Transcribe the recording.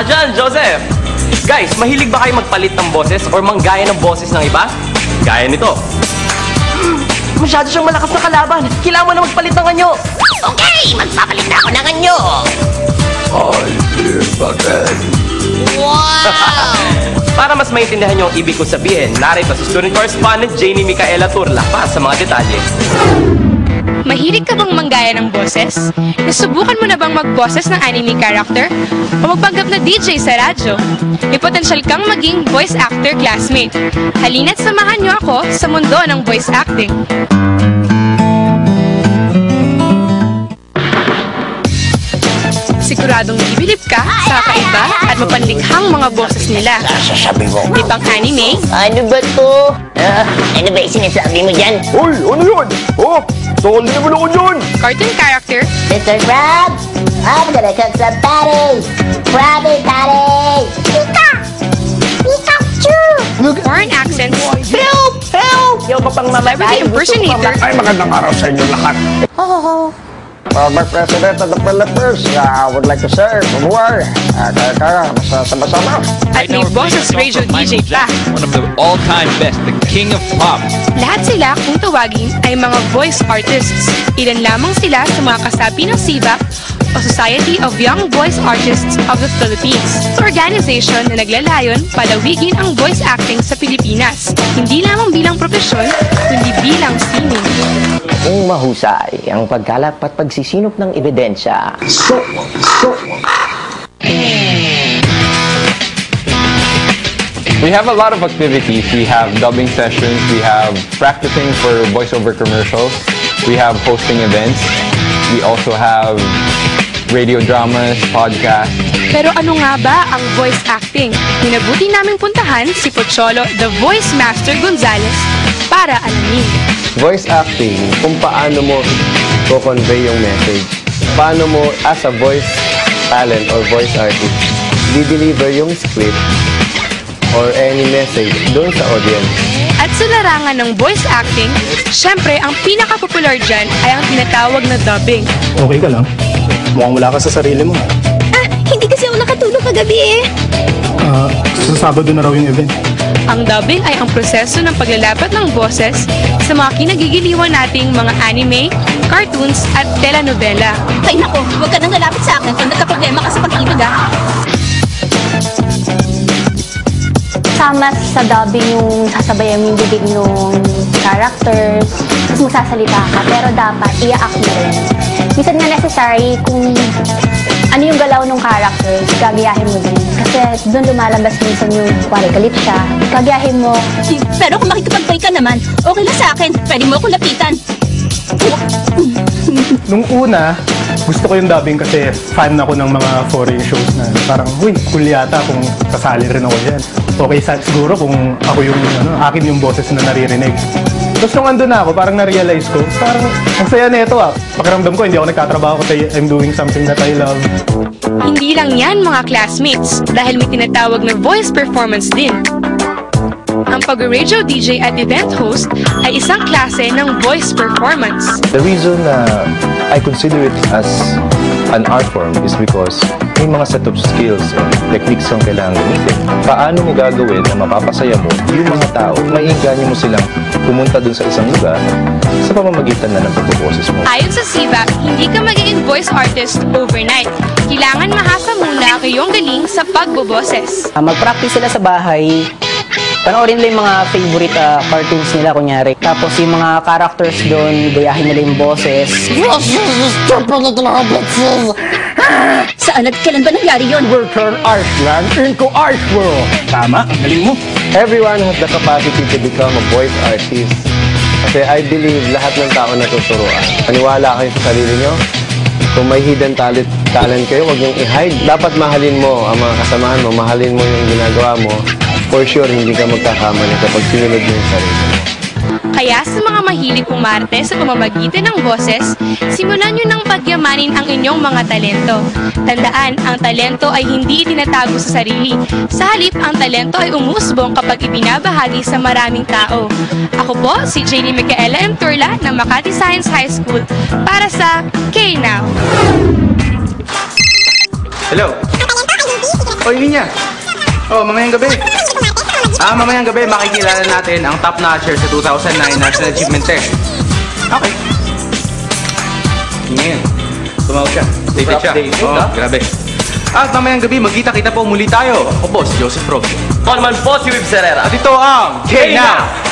ka dyan, Joseph! Guys, mahilig ba kayo magpalit ng boses or manggaya ng boses ng iba? Gaya nito. Masyado siyang malakas na kalaban. Kailangan mo na magpalit ng anyo. Okay, magpapalit na ako ng anyo. Wow! Para mas maintindihan niyo ang ibig ko sabihin, narito si student correspondent Janie Micaela Turla para sa mga detalye. Mahilig ka bang manggaya ng boses? Nasubukan mo na bang mag-boses ng anime character? O magpanggap na DJ sa radyo? May potensyal kang maging voice actor classmate. Halina't samahan niyo ako sa mundo ng voice acting. Siguradong bibilib ka sa kakaiba at mapanlikhang mga boses nila. Sasabi mo. Di bang anime? Ano ba to? Ano ba yung sinasabi mo dyan? Hoy, ano yun? Oh, soli naman ako dyan! Cartoon character? Mr. Krabs, I'm gonna cook some patties! Krabby patties! Pika! Pikachu! Foreign accents? Help! Help! Yung kapang Celebrity impersonator? Ay, magandang araw sa inyo lahat. My President of the Philippines, I would like to say, mabuhay. Kaya, sama-sama. At may boses radio DJ pa. One of the all-time best, the king of pop. Lahat sila kung tawagin ay mga voice artists. Ilan lamang sila sa mga kasapi ng SIVAP o Society of Young Voice Artists of the Philippines. Sa organization na naglalayon palawigin ang voice acting sa Pilipinas. Hindi lamang bilang profesyon, kundi bilang sining. Kung mahusay ang pagkalap at pagsisinop ng ebidensya. We have a lot of activities. We have dubbing sessions, we have practicing for voiceover commercials, we have hosting events, we also have radio dramas, podcasts. Pero ano nga ba ang voice acting? Minabuti naming puntahan si Pocholo, the Voice Master Gonzales, para alamin. Voice acting, kung paano mo convey yung message. Paano mo, as a voice talent or voice artist, di-deliver yung script or any message doon sa audience. At sa larangan ng voice acting, syempre ang pinaka-popular dyan ay ang tinatawag na dubbing. Okay ka lang? Mukhang wala ka sa sarili mo. Hindi kasi ako nakatulog kagabi eh. Sa Sabado na raw yung event. Ang dubbing ay ang proseso ng paglalapat ng boses sa mga kinagigiliwan nating mga anime, cartoons at telenovela. Ay nako, huwag ka nang lalapit sa akin kung nagka-problema ka sa pag-ibig ah. Sama sa dubbing yung sasabayan yung bibig ng characters, tapos magsasalita ka, pero dapat i-act mo rin. Minsan nga necessary kung ano yung galaw ng characters, gagayahin mo din. Kasi doon lumalabas minsan yung kuwari galit siya, gagayahin mo. Pero kung makikipag-play ka naman, okay lang sa akin. Pwede mo akong lapitan. Nung una, gusto ko yung dubbing kasi fan ako ng mga foreign shows na parang, huy, cool yata kung kasali rin ako dyan. Okay, siguro kung ako yung, akin yung boses na naririnig. Tapos nung andun na ako, parang na-realize ko, parang ang saya nito ah. Pakiramdam ko, hindi ako nagtatrabaho kasi I'm doing something that I love. Hindi lang yan mga classmates, dahil may tinatawag na voice performance din. Ang pag-radio DJ at event host ay isang klase ng voice performance. The reason I consider it as an art form is because may mga set of skills and techniques ang kailangan gamitin. Paano mo gagawin na mapapasaya mo yung mga tao, maiinganyo mo silang pumunta dun sa isang lugar sa pamamagitan na ng pagboboses mo. Ayon sa SIVAP, hindi ka magiging voice artist overnight. Kailangan mahasa muna ang iyong galing sa pagboboses. Mag-practice sila sa bahay. Panoorin nila yung mga favorite cartoons nila, kunyari. Tapos yung mga characters doon, gayahin nila yung boses. Saan at kailan ba nangyari yun? We'll turn Archland into Arch World. Tama, ang galing mo. Everyone has the capacity to become a voice artist. Kasi I believe lahat ng tao natuturuan. Paniwala kayo sa sarili nyo. Kung may hidden talent kayo, huwag niyong i-hide. Dapat mahalin mo ang mga kasamahan mo, mahalin mo yung ginagawa mo. For sure, hindi ka magkakamali kapag sinunod mo yung sarili mo. Kaya sa mga mahilig umarte sa pamamagitan ng boses, simulan nyo ng pagyamanin ang inyong mga talento. Tandaan, ang talento ay hindi itinatago sa sarili. Sa halip, ang talento ay umusbong kapag ibinabahagi sa maraming tao. Ako po, si Janie Micaela M. Turla ng Makati Science High School para sa K-Now! Hello! Oy, Ninya. Oh, mamayang gabi. Mamayang gabi, makikilala natin ang top notcher sa 2009 National Achievement Test. Okay. Ngayon, tumawag siya. Dated siya. Oh, grabe. At mamayang gabi, magkita-kita po muli tayo. Ako, boss, Joseph Robio. Ako naman po si Wib Serrera. At ito ang K-Now!